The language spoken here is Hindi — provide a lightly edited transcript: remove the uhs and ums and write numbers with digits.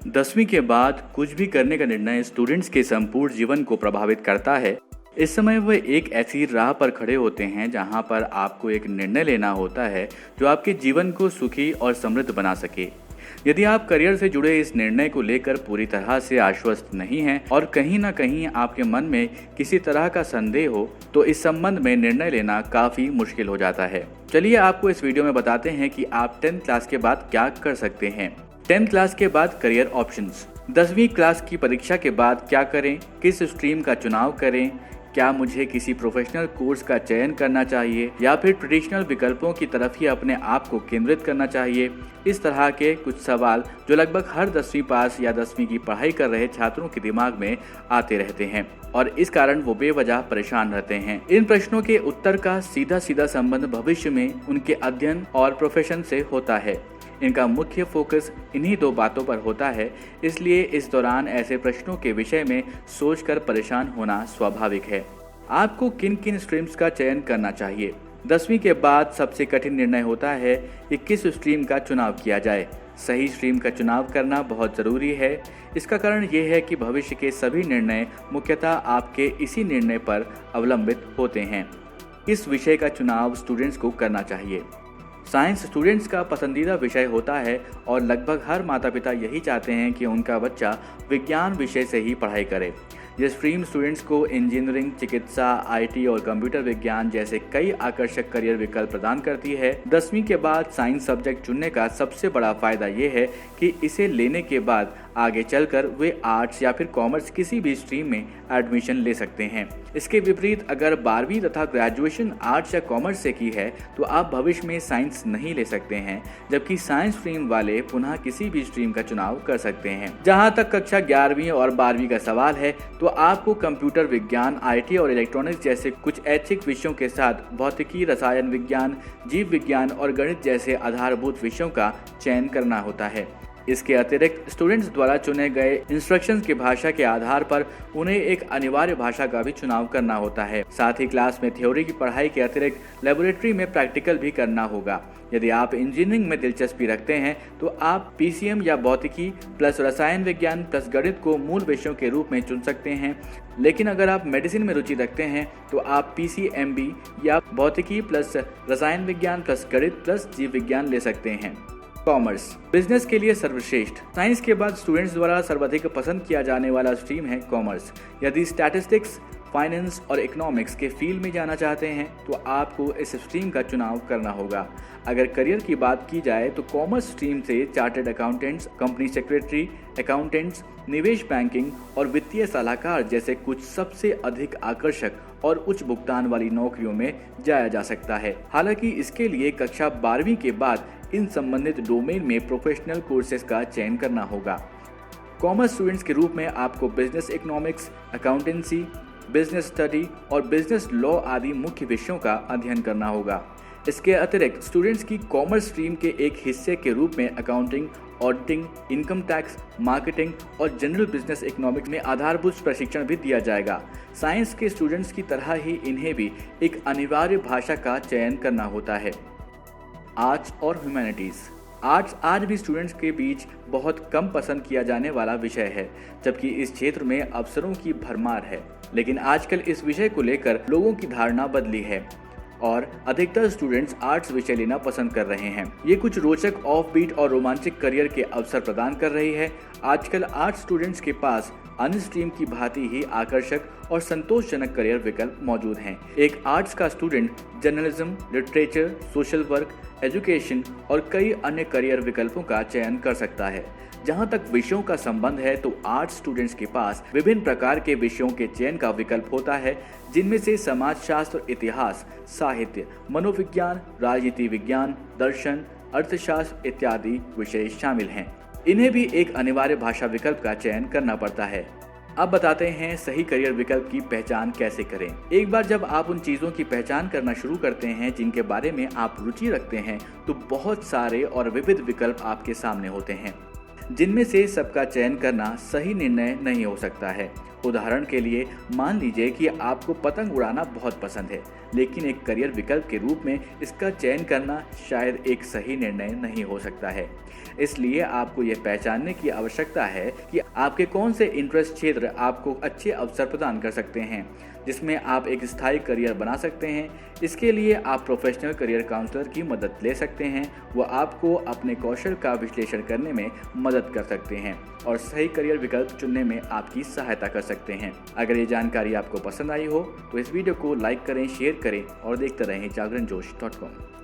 10वीं के बाद कुछ भी करने का निर्णय स्टूडेंट्स के संपूर्ण जीवन को प्रभावित करता है। इस समय वे एक ऐसी राह पर खड़े होते हैं जहां पर आपको एक निर्णय लेना होता है जो आपके जीवन को सुखी और समृद्ध बना सके। यदि आप करियर से जुड़े इस निर्णय को लेकर पूरी तरह से आश्वस्त नहीं हैं और कहीं ना कहीं आपके मन में किसी तरह का संदेह हो, तो इस संबंध में निर्णय लेना काफ़ी मुश्किल हो जाता है। चलिए आपको इस वीडियो में बताते हैं कि आप 10th क्लास के बाद क्या कर सकते हैं। 10th क्लास के बाद करियर ऑप्शंस। 10वीं क्लास की परीक्षा के बाद क्या करें, किस स्ट्रीम का चुनाव करें, क्या मुझे किसी प्रोफेशनल कोर्स का चयन करना चाहिए या फिर ट्रेडिशनल विकल्पों की तरफ ही अपने आप को केंद्रित करना चाहिए। इस तरह के कुछ सवाल जो लगभग हर 10वीं पास या 10वीं की पढ़ाई कर रहे छात्रों के दिमाग में आते रहते हैं और इस कारण वो बेवजह परेशान रहते हैं। इन प्रश्नों के उत्तर का सीधा सीधा संबंध भविष्य में उनके अध्ययन और प्रोफेशन से होता है। इनका मुख्य फोकस इन्हीं दो बातों पर होता है, इसलिए इस दौरान ऐसे प्रश्नों के विषय में सोचकर परेशान होना स्वाभाविक है। आपको किन किन स्ट्रीम्स का चयन करना चाहिए। 10वीं के बाद सबसे कठिन निर्णय होता है कि किस स्ट्रीम का चुनाव किया जाए। सही स्ट्रीम का चुनाव करना बहुत ज़रूरी है। इसका कारण ये है कि भविष्य के सभी निर्णय मुख्यतः आपके इसी निर्णय पर अवलंबित होते हैं। किस विषय का चुनाव स्टूडेंट्स को करना चाहिए। साइंस स्टूडेंट्स का पसंदीदा विषय होता है और लगभग हर माता पिता यही चाहते हैं कि उनका बच्चा विज्ञान विषय से ही पढ़ाई करे। ये स्ट्रीम स्टूडेंट्स को इंजीनियरिंग, चिकित्सा, आईटी और कंप्यूटर विज्ञान जैसे कई आकर्षक करियर विकल्प प्रदान करती है। 10वीं के बाद साइंस सब्जेक्ट चुनने का सबसे बड़ा फायदा ये है कि इसे लेने के बाद आगे चलकर वे आर्ट्स या फिर कॉमर्स किसी भी स्ट्रीम में एडमिशन ले सकते हैं। इसके विपरीत अगर 12वीं तथा ग्रेजुएशन आर्ट्स या कॉमर्स से की है तो आप भविष्य में साइंस नहीं ले सकते हैं, जबकि साइंस स्ट्रीम वाले पुनः किसी भी स्ट्रीम का चुनाव कर सकते हैं। जहां तक कक्षा 11वीं और 12वीं का सवाल है तो आपको कंप्यूटर विज्ञान, आईटी और इलेक्ट्रॉनिक्स जैसे कुछ ऐच्छिक विषयों के साथ भौतिकी, रसायन विज्ञान, जीव विज्ञान और गणित जैसे आधारभूत विषयों का चयन करना होता है। इसके अतिरिक्त स्टूडेंट्स द्वारा चुने गए इंस्ट्रक्शंस की भाषा के आधार पर उन्हें एक अनिवार्य भाषा का भी चुनाव करना होता है। साथ ही क्लास में थ्योरी की पढ़ाई के अतिरिक्त लेबोरेटरी में प्रैक्टिकल भी करना होगा। यदि आप इंजीनियरिंग में दिलचस्पी रखते हैं तो आप पीसीएम या भौतिकी प्लस रसायन विज्ञान प्लस गणित को मूल विषयों के रूप में चुन सकते हैं, लेकिन अगर आप मेडिसिन में रुचि रखते हैं तो आप पीसीएमबी या भौतिकी प्लस रसायन विज्ञान प्लस गणित प्लस जीव विज्ञान ले सकते हैं। कॉमर्स बिजनेस के लिए सर्वश्रेष्ठ। साइंस के बाद स्टूडेंट्स द्वारा सर्वाधिक पसंद किया जाने वाला स्ट्रीम है कॉमर्स। यदि स्टैटिस्टिक्स, फाइनेंस और इकोनॉमिक्स के फील्ड में जाना चाहते हैं तो आपको इस स्ट्रीम का चुनाव करना होगा। अगर करियर की बात की जाए तो कॉमर्स स्ट्रीम से chartered accountants, company secretary, accountants, निवेश बैंकिंग और वित्तीय सलाहकार जैसे कुछ सबसे अधिक आकर्षक और उच्च भुगतान वाली नौकरियों में जाया जा सकता है। हालांकि इसके लिए कक्षा 12वीं के बाद इन संबंधित डोमेन में प्रोफेशनल कोर्सेज का चयन करना होगा। कॉमर्स स्टूडेंट्स के रूप में आपको business economics, accountancy, business study और बिजनेस लॉ आदि मुख्य विषयों का अध्ययन करना होगा। इसके अतिरिक्त स्टूडेंट्स की कॉमर्स स्ट्रीम के एक हिस्से के रूप में accounting, auditing, income tax, marketing और जनरल बिजनेस इकोनॉमिक्स में आधारभूत प्रशिक्षण भी दिया जाएगा। साइंस के स्टूडेंट्स की तरह ही इन्हें भी एक अनिवार्य भाषा का चयन करना होता है। आर्ट्स और ह्यूमैनिटीज़। आर्ट्स आज भी स्टूडेंट्स के बीच बहुत कम पसंद किया जाने वाला विषय है, जबकि इस क्षेत्र में अवसरों की भरमार है। लेकिन आजकल इस विषय को लेकर लोगों की धारणा बदली है और अधिकतर स्टूडेंट्स आर्ट्स विषय लेना पसंद कर रहे हैं। ये कुछ रोचक, ऑफबीट और रोमांचक करियर के अवसर प्रदान कर रही है। आजकल आर्ट्स स्टूडेंट्स के पास अन्य स्ट्रीम की भांति ही आकर्षक और संतोषजनक करियर विकल्प मौजूद हैं। एक आर्ट्स का student journalism, literature, social work, education और कई अन्य करियर विकल्पों का चयन कर सकता है। जहां तक विषयों का संबंध है तो आर्ट्स स्टूडेंट्स के पास विभिन्न प्रकार के विषयों के चयन का विकल्प होता है, जिनमें से समाजशास्त्र, इतिहास, साहित्य, मनोविज्ञान, राजनीति विज्ञान, दर्शन, अर्थशास्त्र इत्यादि विषय शामिल हैं। इन्हें भी एक अनिवार्य भाषा विकल्प का चयन करना पड़ता है। अब बताते हैं सही करियर विकल्प की पहचान कैसे करें। एक बार जब आप उन चीज़ों की पहचान करना शुरू करते हैं जिनके बारे में आप रुचि रखते हैं तो बहुत सारे और विविध विकल्प आपके सामने होते हैं, जिनमें से सबका चयन करना सही निर्णय नहीं हो सकता है उदाहरण के लिए मान लीजिए कि आपको पतंग उड़ाना बहुत पसंद है, लेकिन एक करियर विकल्प के रूप में इसका चयन करना शायद एक सही निर्णय नहीं हो सकता है। इसलिए आपको यह पहचानने की आवश्यकता है कि आपके कौन से इंटरेस्ट क्षेत्र आपको अच्छे अवसर प्रदान कर सकते हैं, जिसमें आप एक स्थायी करियर बना सकते हैं। इसके लिए आप प्रोफेशनल करियर काउंसलर की मदद ले सकते हैं। वो आपको अपने कौशल का विश्लेषण करने में मदद कर सकते हैं और सही करियर विकल्प चुनने में आपकी सहायता कर सकते हैं। अगर ये जानकारी आपको पसंद आई हो तो इस वीडियो को लाइक करें, शेयर करें और देखते रहें जागरणजोश.com।